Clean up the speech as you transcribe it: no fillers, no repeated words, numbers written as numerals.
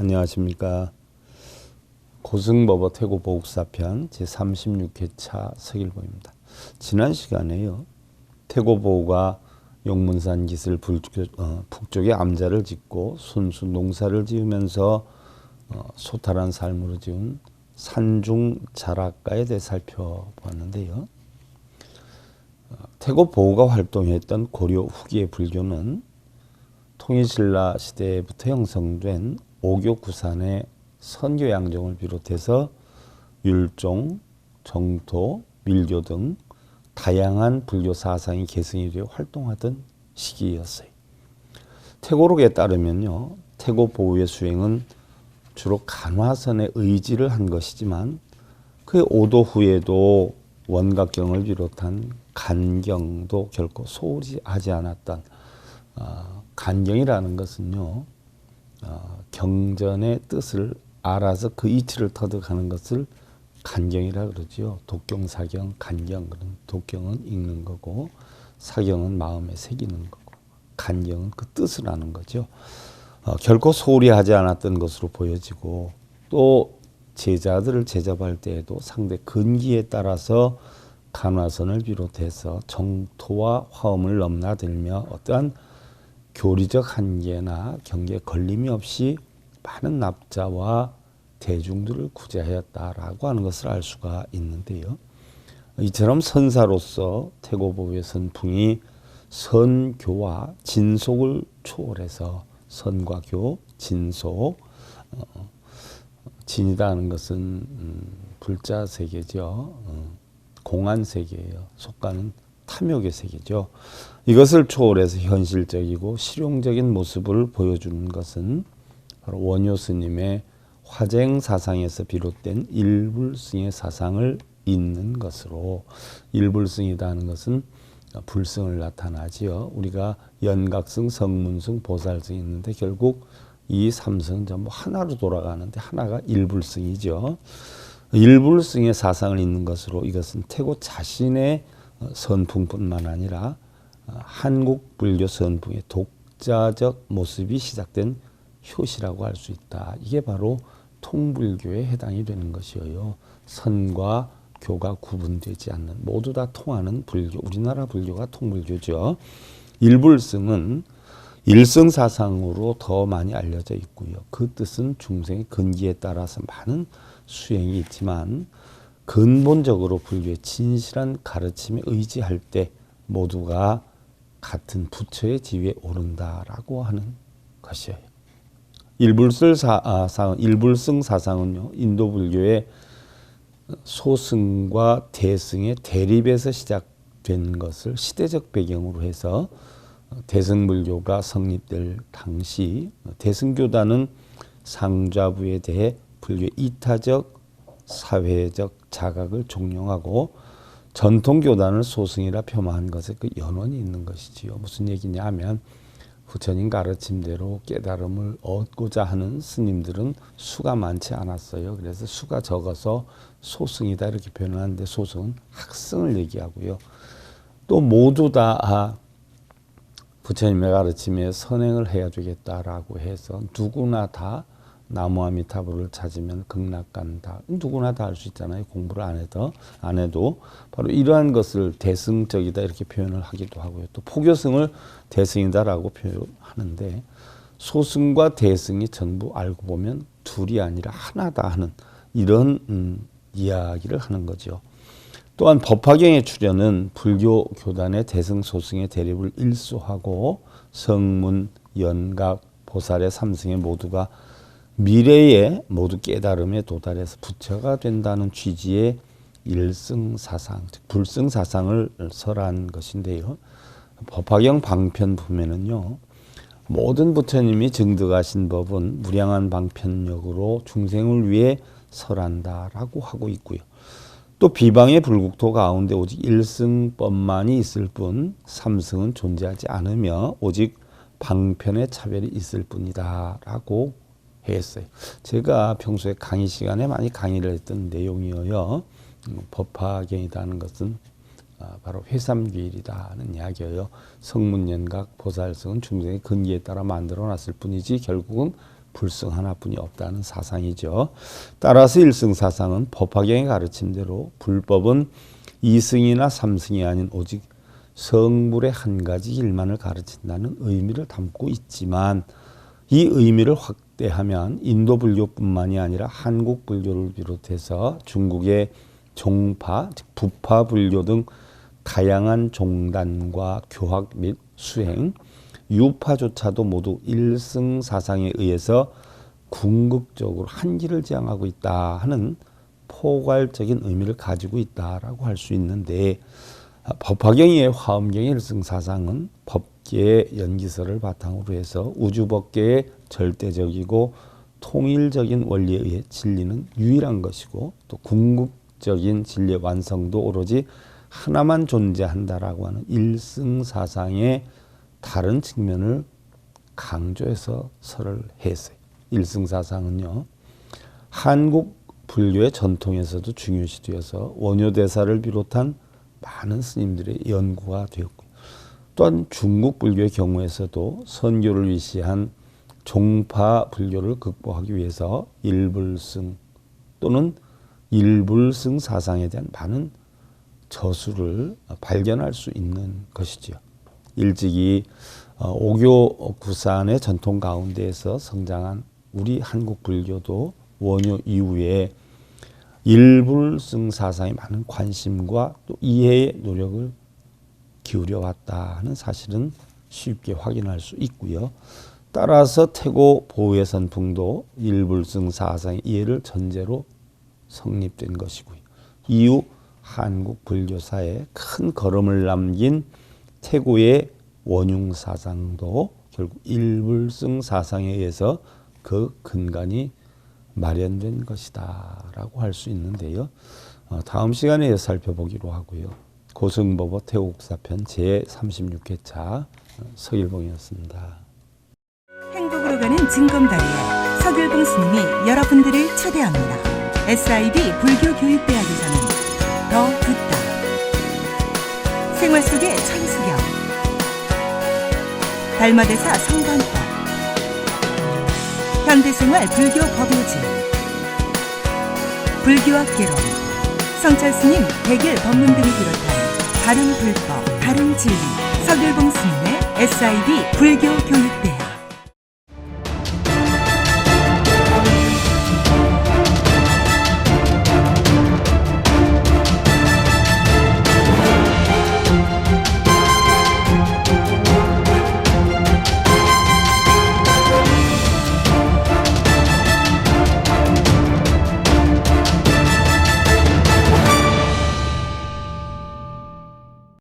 안녕하십니까. 고승법어 태고보국사편 제36회차 서길보입니다. 지난 시간에요. 태고보우가 용문산 기슬 북쪽에 암자를 짓고 순수 농사를 지으면서 소탈한 삶으로 지은 산중자락가에 대해 살펴보았는데요. 태고보우가 활동했던 고려 후기의 불교는 통일신라 시대부터 형성된 오교 구산의 선교 양종을 비롯해서 율종, 정토, 밀교 등 다양한 불교 사상이 계승이 되어 활동하던 시기였어요. 태고록에 따르면요, 태고보우의 수행은 주로 간화선의 의지를 한 것이지만 그의 오도 후에도 원각경을 비롯한 간경도 결코 소홀히 하지 않았던 간경이라는 것은요, 경전의 뜻을 알아서 그 이치를 터득하는 것을 간경이라 그러지요. 독경, 사경, 간경. 그런 독경은 읽는 거고 사경은 마음에 새기는 거고 간경은 그 뜻을 아는 거죠. 결코 소홀히 하지 않았던 것으로 보여지고 또 제자들을 제접할 때에도 상대 근기에 따라서 간화선을 비롯해서 정토와 화엄을 넘나들며 어떠한 교리적 한계나 경계에 걸림이 없이 많은 납자와 대중들을 구제하였다라고 하는 것을 알 수가 있는데요. 이처럼 선사로서 태고보우의 선풍이 선교와 진속을 초월해서 선과 교, 진속, 진이다 하는 것은 불자 세계죠. 공안 세계예요. 속가는 탐욕의 세계죠. 이것을 초월해서 현실적이고 실용적인 모습을 보여주는 것은 바로 원효 스님의 화쟁 사상에서 비롯된 일불승의 사상을 잇는 것으로, 일불승이다 하는 것은 불승을 나타나지요. 우리가 연각승, 성문승, 보살승이 있는데 결국 이 삼승은 전부 하나로 돌아가는데 하나가 일불승이죠. 일불승의 사상을 잇는 것으로 이것은 태고 자신의 선풍뿐만 아니라 한국 불교 선풍의 독자적 모습이 시작된 효시라고 할 수 있다. 이게 바로 통불교에 해당이 되는 것이에요. 선과 교가 구분되지 않는, 모두 다 통하는 불교, 우리나라 불교가 통불교죠. 일불승은 일승 사상으로 더 많이 알려져 있고요. 그 뜻은 중생의 근기에 따라서 많은 수행이 있지만 근본적으로 불교의 진실한 가르침에 의지할 때 모두가 같은 부처의 지위에 오른다라고 하는 것이에요. 일불승 사상은요, 인도 불교의 소승과 대승의 대립에서 시작된 것을 시대적 배경으로 해서 대승불교가 성립될 당시 대승교단은 상좌부에 대해 불교의 이타적 사회적 자각을 종용하고 전통교단을 소승이라 폄하한 것에 그 연원이 있는 것이지요. 무슨 얘기냐 하면 부처님 가르침대로 깨달음을 얻고자 하는 스님들은 수가 많지 않았어요. 그래서 수가 적어서 소승이다 이렇게 표현하는데 소승은 학승을 얘기하고요. 또 모두 다 부처님의 가르침에 선행을 해야 되겠다라고 해서 누구나 다 나무아미타불을 찾으면 극락간다. 누구나 다 할 수 있잖아요. 공부를 안 해도 바로 이러한 것을 대승적이다 이렇게 표현을 하기도 하고요. 또 포교승을 대승이다라고 표현하는데 소승과 대승이 전부 알고 보면 둘이 아니라 하나다 하는 이런 이야기를 하는 거죠. 또한 법화경의 출현은 불교 교단의 대승 소승의 대립을 일소하고 성문, 연각, 보살의 삼승의 모두가 미래에 모두 깨달음에 도달해서 부처가 된다는 취지의 일승사상, 즉 불승사상을 설한 것인데요. 법화경 방편 보면은요, 모든 부처님이 증득하신 법은 무량한 방편력으로 중생을 위해 설한다라고 하고 있고요. 또 비방의 불국토 가운데 오직 일승법만이 있을 뿐 삼승은 존재하지 않으며 오직 방편의 차별이 있을 뿐이다라고 했어요. 제가 평소에 강의 시간에 많이 강의를 했던 내용이어요. 법화경이라는 것은 바로 회삼귀일이라는 이야기예요. 성문연각 보살성은 중생의 근기에 따라 만들어놨을 뿐이지 결국은 불성 하나뿐이 없다는 사상이죠. 따라서 일승사상은 법화경의 가르침대로 불법은 이승이나 삼승이 아닌 오직 성불의 한 가지 길만을 가르친다는 의미를 담고 있지만, 이 의미를 확대하면 인도 불교뿐만이 아니라 한국 불교를 비롯해서 중국의 종파, 즉 부파 불교 등 다양한 종단과 교학 및 수행, 유파조차도 모두 일승사상에 의해서 궁극적으로 한계를 지향하고 있다 하는 포괄적인 의미를 가지고 있다라고 할 수 있는데, 법화경의 화엄경의 일승사상은 법계의 연기설을 바탕으로 해서 우주법계의 절대적이고 통일적인 원리에 의해 진리는 유일한 것이고, 또 궁극적인 진리의 완성도 오로지 하나만 존재한다라고 하는 일승사상의 다른 측면을 강조해서 설을 했어요. 일승사상은요, 한국 불교의 전통에서도 중요시 되어서 원효대사를 비롯한 많은 스님들의 연구가 되었고요. 또한 중국 불교의 경우에서도 선교를 위시한 종파 불교를 극복하기 위해서 일불승 또는 일불승 사상에 대한 많은 저수를 발견할 수 있는 것이지요. 일찍이 오교 구산의 전통 가운데에서 성장한 우리 한국 불교도 원효 이후에 일불승 사상에 많은 관심과 또 이해의 노력을 기울여 왔다 하는 사실은 쉽게 확인할 수 있고요. 따라서 태고 보회 선풍도 일불승 사상의 이해를 전제로 성립된 것이고요. 이후 한국 불교사에 큰 걸음을 남긴 태고의 원융 사상도 결국 일불승 사상에 의해서 그 근간이 마련된 것이다 라고 할 수 있는데요. 다음 시간에 살펴보기로 하고요. 고승보보 태국사편 제36회차 서길봉이었습니다. 행복으로 가는 징검다리에 서길봉 스님이 여러분들을 초대합니다. SIB 불교교육대학에서는 더 듣다, 생활 속의 천수경, 달마대사 성관법, 현대생활 불교 법요지, 불교학 개론, 성찰스님 백일 법문 등을 비롯한 다른 불법, 다른 진리, 서길봉 스님의 SIB 불교교육대